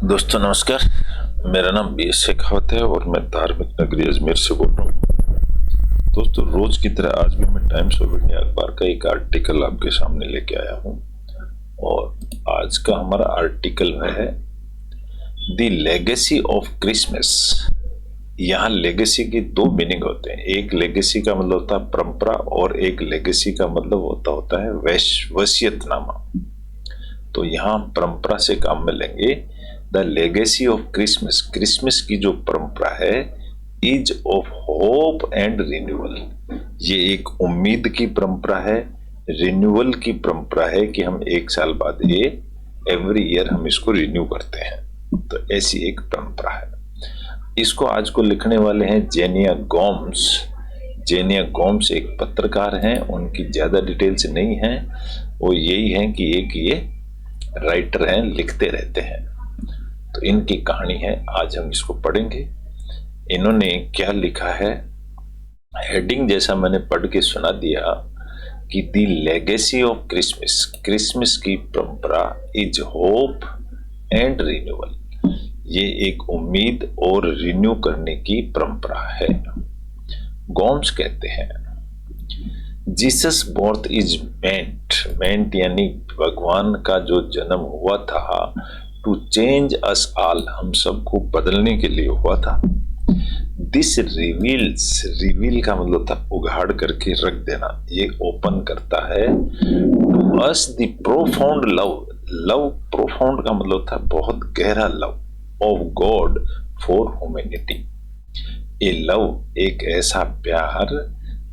दोस्तों नमस्कार। मेरा नाम बी.एस. शेखावत है और मैं धार्मिक नगरी अजमेर से बोल रहा हूँ। दोस्तों रोज की तरह आज भी मैं टाइम्स ऑफ इंडिया अखबार का एक आर्टिकल आपके सामने लेके आया हूँ और आज का हमारा आर्टिकल है द लेगेसी ऑफ क्रिसमस। यहाँ लेगेसी की दो मीनिंग होते हैं। एक लेगेसी का मतलब होता है परंपरा और एक लेगेसी का मतलब होता है वसीयतनामा। तो यहाँ परंपरा से काम में लेंगे। The legacy of Christmas, Christmas की जो परंपरा है, is of hope and renewal. ये एक उम्मीद की परंपरा है, रिन्यूअल की परंपरा है कि हम एक साल बाद ये एवरी ईयर हम इसको रिन्यू करते हैं। तो ऐसी एक परंपरा है। इसको आज को लिखने वाले हैं जेनिया गोम्स। जेनिया गोम्स एक पत्रकार हैं, उनकी ज्यादा डिटेल्स नहीं है, वो यही है कि एक ये राइटर हैं, लिखते रहते हैं। तो इनकी कहानी है, आज हम इसको पढ़ेंगे। इन्होंने क्या लिखा है, हेडिंग जैसा मैंने पढ़ के सुना दिया कि the legacy of Christmas, Christmas की परंपरा इज होप एंड रिन्यूअल। ये एक उम्मीद और रिन्यू करने की परंपरा है। गोम्स कहते हैं जीसस बर्थ इज मेंट यानी भगवान का जो जन्म हुआ था, टू चेंज अस ऑल, हम सबको बदलने के लिए हुआ था। दिस रिवील्स, रिवील का मतलब था उघाड़ करके रख देना, ये ओपन करता है। To us the profound love, love profound का मतलब था बहुत गहरा love, of God for humanity. A love, एक ऐसा प्यार,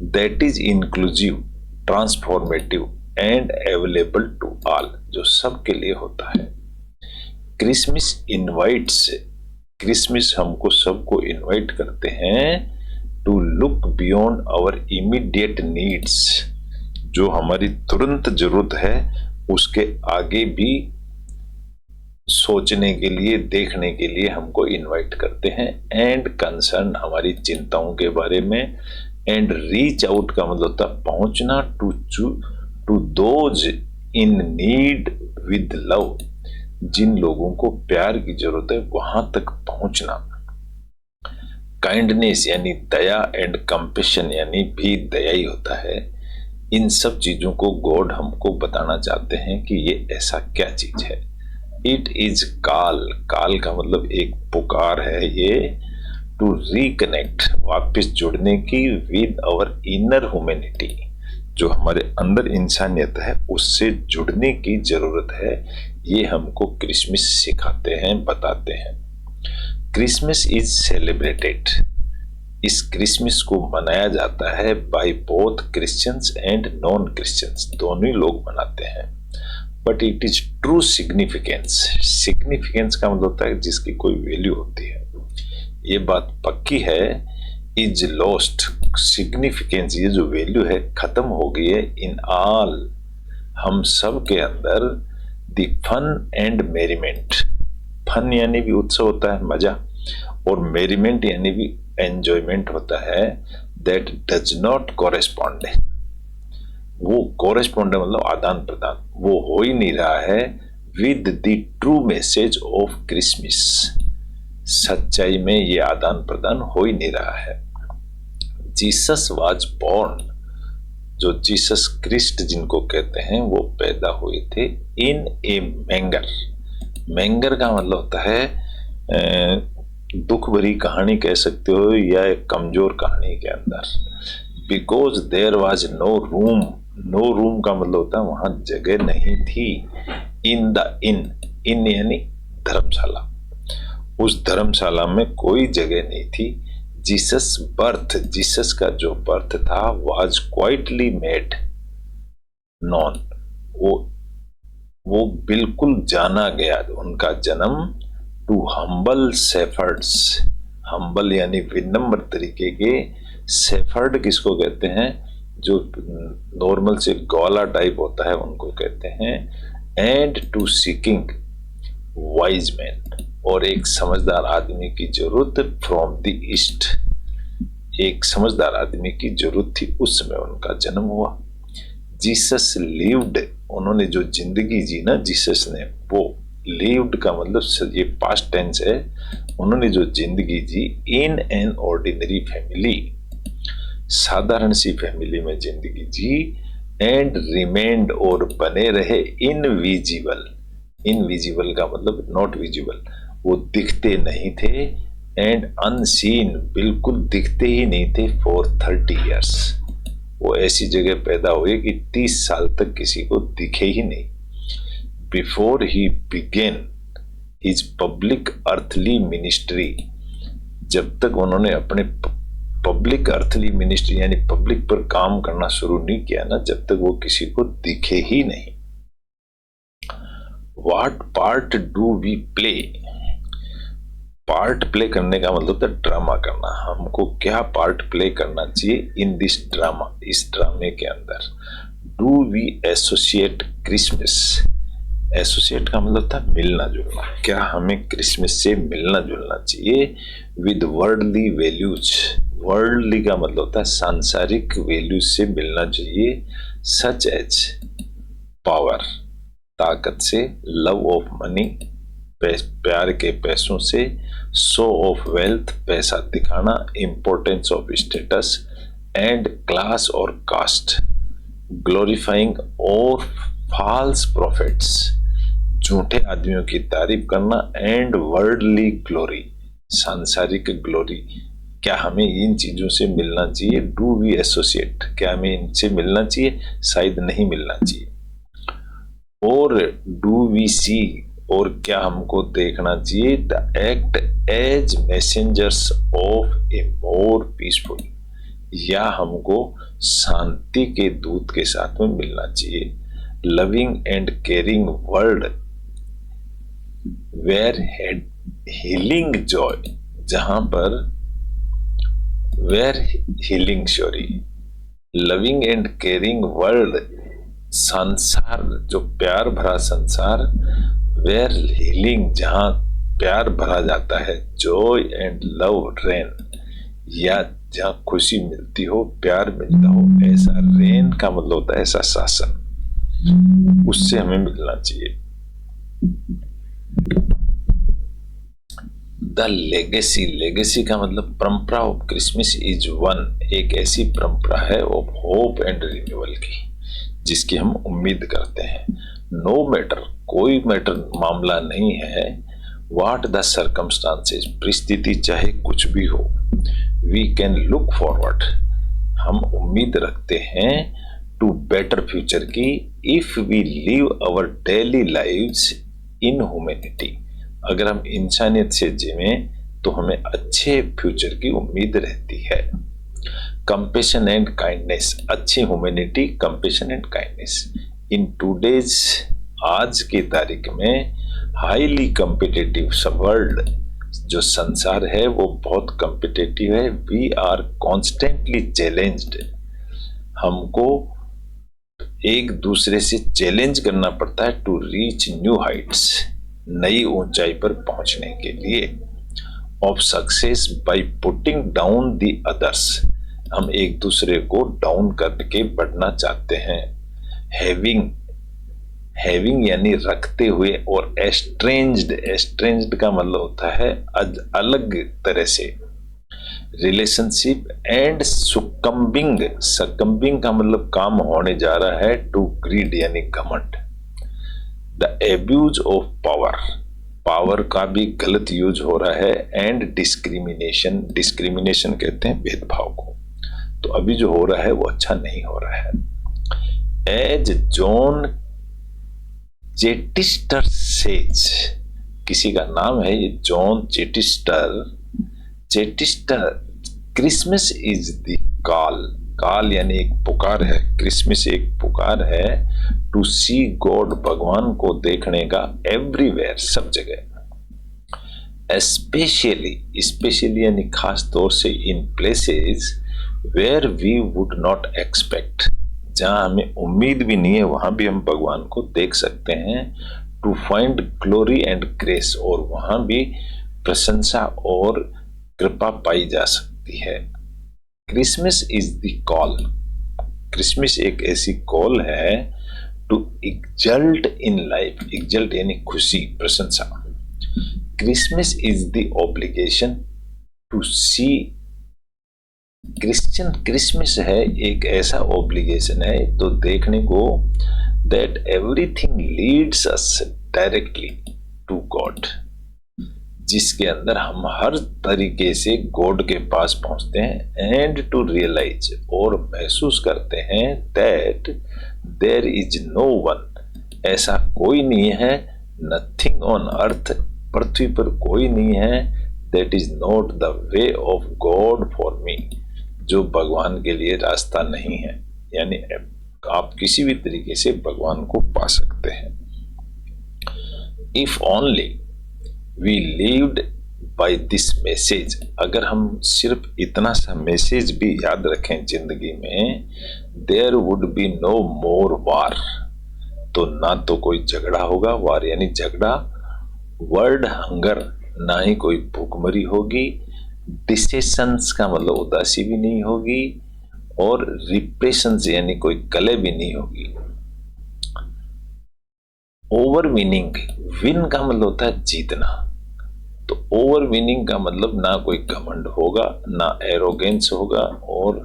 that is inclusive, transformative and available to all, जो सबके लिए होता है। क्रिसमस इनवाइट्स, क्रिसमस हमको सबको इनवाइट करते हैं to look beyond our immediate needs, जो हमारी तुरंत जरूरत है उसके आगे भी सोचने के लिए, देखने के लिए हमको इनवाइट करते हैं। एंड कंसर्न, हमारी चिंताओं के बारे में। एंड रीच आउट का मतलब होता पहुंचना, to those in need with love, जिन लोगों को प्यार की जरूरत है वहां तक पहुंचना। काइंडनेस यानी दया, एंड कंपेशन यानी भी दया ही होता है। इन सब चीजों को गॉड हमको बताना चाहते हैं कि ये ऐसा क्या चीज है। इट इज कॉल, कॉल का मतलब एक पुकार है ये, टू रिकनेक्ट, वापस जुड़ने की, विद आवर इनर ह्यूमैनिटी, जो हमारे अंदर इंसानियत है उससे जुड़ने की जरूरत है। ये हमको क्रिसमस सिखाते हैं, बताते हैं। क्रिसमस इज सेलिब्रेटेड, इस क्रिसमस को मनाया जाता है by both Christians and non Christians, दोनों ही लोग मनाते हैं। But it is true significance, significance का मतलब होता है जिसकी कोई वैल्यू होती है। ये बात पक्की है, इज लॉस्ट, सिग्निफिकेंस, ये जो वैल्यू है खत्म हो गई है। इन ऑल, हम सब के अंदर, द फन एंड मेरीमेंट, फन यानी भी उत्सव होता है, मजा, और मेरीमेंट यानी भी एंजॉयमेंट होता है। दैट डज नॉट कॉरेस्पॉन्ड, वो कॉरेस्पॉन्ड मतलब आदान प्रदान, वो हो ही नहीं रहा है with the true message of Christmas, सच्चाई में ये आदान प्रदान हो ही नहीं रहा है। जीसस वाज बोर्न, जो जीसस क्रिस्ट जिनको कहते हैं, वो पैदा हुए थे इन ए मैंगर। मैंगर का मतलब होता है दुख भरी कहानी कह सकते हो या एक कमजोर कहानी के अंदर। Because there was no room, no room का मतलब होता है वहां जगह नहीं थी। इन द इन यानी धर्मशाला, उस धर्मशाला में कोई जगह नहीं थी। जीसस बर्थ, जीसस का जो बर्थ था, वाज क्वाइटली मेड नॉन, वो बिल्कुल जाना गया, उनका जन्म, टू हम्बल शेफर्ड्स, हम्बल यानी विनम्र तरीके के, शेफर्ड किसको कहते हैं, जो नॉर्मल से ग्वाला टाइप होता है उनको कहते हैं। And to seeking wise man, और एक समझदार आदमी की जरूरत, फ्रॉम द ईस्ट, एक समझदार आदमी की जरूरत थी, उस समय उनका जन्म हुआ। जीसस लिव्ड, उन्होंने जो जिंदगी जी ना जीसस ने, वो लिव्ड का मतलब ये पास्ट टेंस है, उन्होंने जो जिंदगी जी इन एन ऑर्डिनरी फैमिली, साधारण सी फैमिली में जिंदगी जी, एंड रिमेन्ड और बने रहे इनविजिबल। इनविजिबल का मतलब नॉट विजिबल, वो दिखते नहीं थे, एंड अनसीन बिल्कुल दिखते ही नहीं थे, फॉर 30 years। वो ऐसी जगह पैदा हुए कि 30 साल तक किसी को दिखे ही नहीं। Before he begin his public earthly ministry, जब तक उन्होंने अपने पब्लिक अर्थली मिनिस्ट्री यानी पब्लिक पर काम करना शुरू नहीं किया ना, जब तक वो किसी को दिखे ही नहीं। What part do we play, part play करने का मतलब होता है ड्रामा करना। हमको क्या पार्ट प्ले करना चाहिए इन दिस ड्रामा, इस ड्रामे के अंदर। Do we associate Christmas, associate का मतलब था मिलना जुलना, क्या हमें क्रिसमस से मिलना जुलना चाहिए विद वर्ल्डली वैल्यूज। वर्ल्डली का मतलब होता है सांसारिक वैल्यूज से मिलना चाहिए, सच एज पावर, ताकत से, लव ऑफ मनी, प्यार के पैसों से, शो ऑफ वेल्थ, पैसा दिखाना, importance of status, and class और कास्ट, ग्लोरीफाइंग और फॉल्स प्रॉफिट्स, झूठे आदमियों की तारीफ करना, एंड वर्ल्डली ग्लोरी, सांसारिक ग्लोरी। क्या हमें इन चीजों से मिलना चाहिए? डू वी एसोसिएट, क्या हमें इनसे मिलना चाहिए? शायद नहीं मिलना चाहिए। और डू वी सी, और क्या हमको देखना चाहिए the act as messengers of a more peaceful, या हमको शांति के दूत के साथ में मिलना चाहिए। Loving and caring world where healing joy, जहां पर where healing sorry loving and caring world, संसार जो प्यार भरा संसार, वेयर हीलिंग जहां प्यार भरा जाता है, जॉय एंड लव रेन, या जहां खुशी मिलती हो, प्यार मिलता हो, ऐसा रेन का मतलब होता है ऐसा शासन, उससे हमें मिलना चाहिए। द लेगेसी, लेगेसी का मतलब परंपरा ऑफ क्रिसमस इज वन, एक ऐसी परंपरा है ऑफ होप एंड रिन्यूअल की, जिसकी हम उम्मीद करते हैं। नो मैटर, कोई मैटर मामला नहीं है, व्हाट द सर्कमस्टांसेस, परिस्थिति चाहे कुछ भी हो, वी कैन लुक फॉरवर्ड, हम उम्मीद रखते हैं टू बेटर फ्यूचर की, if we live our daily lives in humanity, अगर हम इंसानियत से जिवें तो हमें अच्छे फ्यूचर की उम्मीद रहती है। कंपेशन एंड काइंडनेस, अच्छी humanity, compassion and kindness. In today's, आज की तारीख में, हाईली कॉम्पिटिटिव वर्ल्ड, जो संसार है वो बहुत कॉम्पिटिटिव है। वी आर कॉन्स्टेंटली चैलेंज्ड, हमको एक दूसरे से चैलेंज करना पड़ता है टू रीच न्यू हाइट्स, नई ऊंचाई पर पहुंचने के लिए। Of success by putting down the others, हम एक दूसरे को डाउन करके बढ़ना चाहते हैं। हैविंग, हैविंग यानी रखते हुए, और एस्ट्रेंज्ड, एस्ट्रेंज्ड का मतलब होता है अलग तरह से। रिलेशनशिप एंड सुकम्बिंग, सकम्बिंग का मतलब काम होने जा रहा है टू ग्रीड यानी घमंड। The abuse of power, power का भी गलत यूज हो रहा है। एंड डिस्क्रिमिनेशन, डिस्क्रिमिनेशन कहते हैं भेदभाव को, तो अभी जो हो रहा है वो अच्छा नहीं हो रहा है। एज जॉन चेटिस्टर सेज, किसी का नाम है ये Joan Chittister. Chittister, Christmas is the call, call यानी एक पुकार है, क्रिसमस एक पुकार है टू सी गॉड, भगवान को देखने का, एवरीवेयर, सब जगह। स्पेशली, स्पेशली यानी खास तौर से, in places where we would not expect, जहां हमें उम्मीद भी नहीं है वहां भी हम भगवान को देख सकते हैं। To find glory and grace, और वहां भी प्रशंसा और कृपा पाई जा सकती है। Christmas is the call, Christmas एक ऐसी कॉल है टू एक्जल्ट इन लाइफ, एक्जल्ट यानी खुशी, प्रशंसा। Christmas is the obligation to see, Christian Christmas है एक ऐसा ऑब्लिगेशन है तो देखने को, that everything leads us directly to God, जिसके अंदर हम हर तरीके से गॉड के पास पहुंचते हैं, एंड टू रियलाइज, और महसूस करते हैं, that there is no one, ऐसा कोई नहीं है, नथिंग ऑन अर्थ, पृथ्वी पर कोई नहीं है, that is not the way of God for me, जो भगवान के लिए रास्ता नहीं है। यानी आप किसी भी तरीके से भगवान को पा सकते हैं। If only we lived by this message, अगर हम सिर्फ इतना सा मैसेज भी याद रखें जिंदगी में, देयर वुड बी नो मोर वार, तो ना तो कोई झगड़ा होगा, वार यानी झगड़ा, वर्ल्ड हंगर, ना ही कोई भूखमरी होगी, डिसेशंस का मतलब उदासी भी नहीं होगी, और रिप्रेशंस यानी कोई कले भी नहीं होगी। ओवर विनिंग, विन का मतलब होता है जीतना, तो ओवर विनिंग का मतलब ना कोई घमंड होगा, ना एरोगेंस होगा, और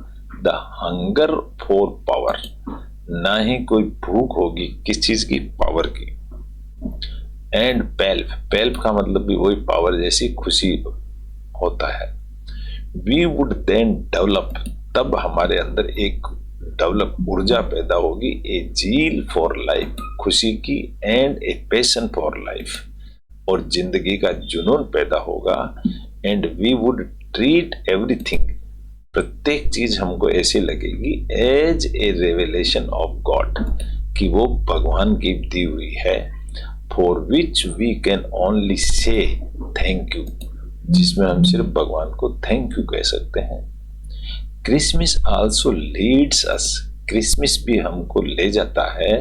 द हंगर फॉर पावर, ना ही कोई भूख होगी किस चीज की, पावर की। एंड पेल्फ, पेल्फ का मतलब भी वही पावर जैसी खुशी होता है। वी वुड देन डेवलप, तब हमारे अंदर एक डेवलप ऊर्जा पैदा होगी, ए जील फॉर लाइफ, खुशी की, and a passion for life, और जिंदगी का जुनून पैदा होगा। And we would treat everything, प्रत्येक चीज हमको ऐसी लगेगी, as a revelation of God, कि वो भगवान की दी हुई है, for which we can only say thank you, जिसमें हम सिर्फ भगवान को थैंक यू कह सकते हैं। Christmas also leads us, Christmas भी हमको ले जाता है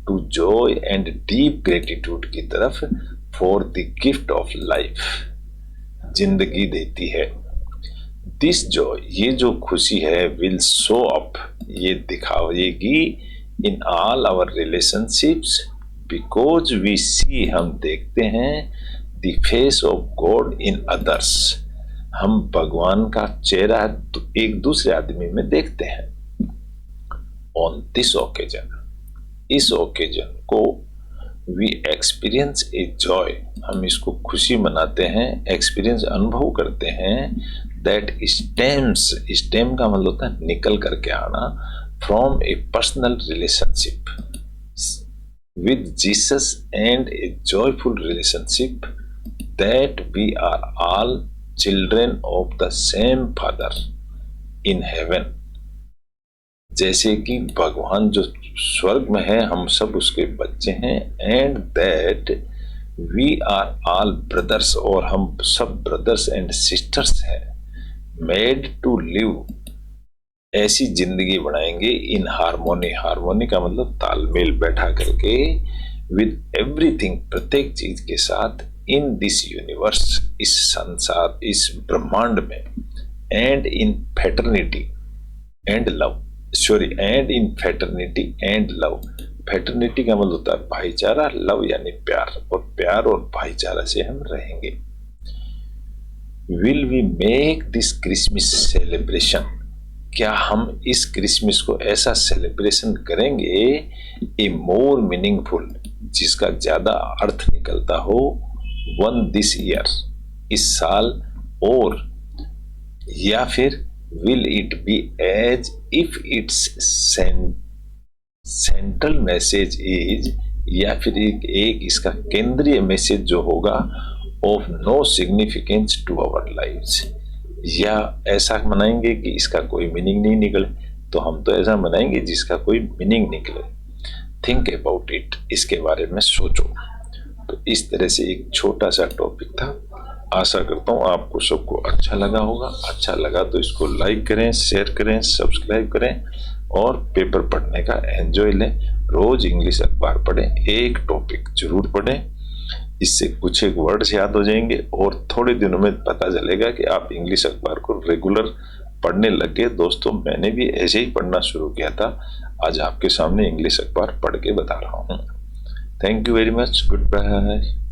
to joy and deep gratitude की तरफ, for the gift of life, जिंदगी देती है। दिस जॉय, ये जो खुशी है, विल शो अप, ये दिखाएगी, in all our relationships, because we see, हम देखते हैं, the face of God in others, हम भगवान का चेहरा एक दूसरे आदमी में देखते हैं। ऑन दिस ओकेजन, इस ओकेजन को, वी एक्सपीरियंस ए जॉय, हम इसको खुशी मनाते हैं, एक्सपीरियंस अनुभव करते हैं, दैट स्टेम्स, स्टेम का मतलब होता है निकल करके आना, from A personal relationship with Jesus, and a joyful relationship, that we are all children of the same Father in heaven, जैसे कि भगवान जो स्वर्ग में है हम सब उसके बच्चे हैं, and that we are all brothers, और हम सब brothers and sisters हैं, made to live, ऐसी जिंदगी बनाएंगे, इन हार्मोनी, हार्मोनी का मतलब तालमेल बैठा करके, विद एवरीथिंग, प्रत्येक चीज के साथ, इन दिस यूनिवर्स, इस संसार, इस ब्रह्मांड में, and in fraternity and love, sorry, and in fraternity and love, fraternity का मतलब होता है भाईचारा, लव यानी प्यार, और प्यार और भाईचारा से हम रहेंगे। Will we make this Christmas celebration, क्या हम इस क्रिसमस को ऐसा सेलिब्रेशन करेंगे, ए मोर मीनिंगफुल, जिसका ज्यादा अर्थ निकलता हो, वन दिस ईयर, इस साल, और या फिर will it be as if its central message is, या फिर एक इसका केंद्रीय मैसेज जो होगा, of no significance to our lives, या ऐसा मनाएंगे कि इसका कोई मीनिंग नहीं निकले, तो हम तो ऐसा मनाएंगे जिसका कोई मीनिंग निकले। थिंक अबाउट इट, इसके बारे में सोचो। तो इस तरह से एक छोटा सा टॉपिक था, आशा करता हूँ आपको सबको अच्छा लगा होगा। अच्छा लगा तो इसको लाइक करें, शेयर करें, सब्सक्राइब करें, और पेपर पढ़ने का एंजॉय लें। रोज इंग्लिश अखबार पढ़ें, एक टॉपिक जरूर पढ़ें, इससे कुछ एक वर्ड्स याद हो जाएंगे, और थोड़े दिनों में पता चलेगा कि आप इंग्लिश अखबार को रेगुलर पढ़ने लग गए। दोस्तों मैंने भी ऐसे ही पढ़ना शुरू किया था। आज आपके सामने इंग्लिश अखबार पढ़ के बता रहा हूँ। Thank you very much. Good bye.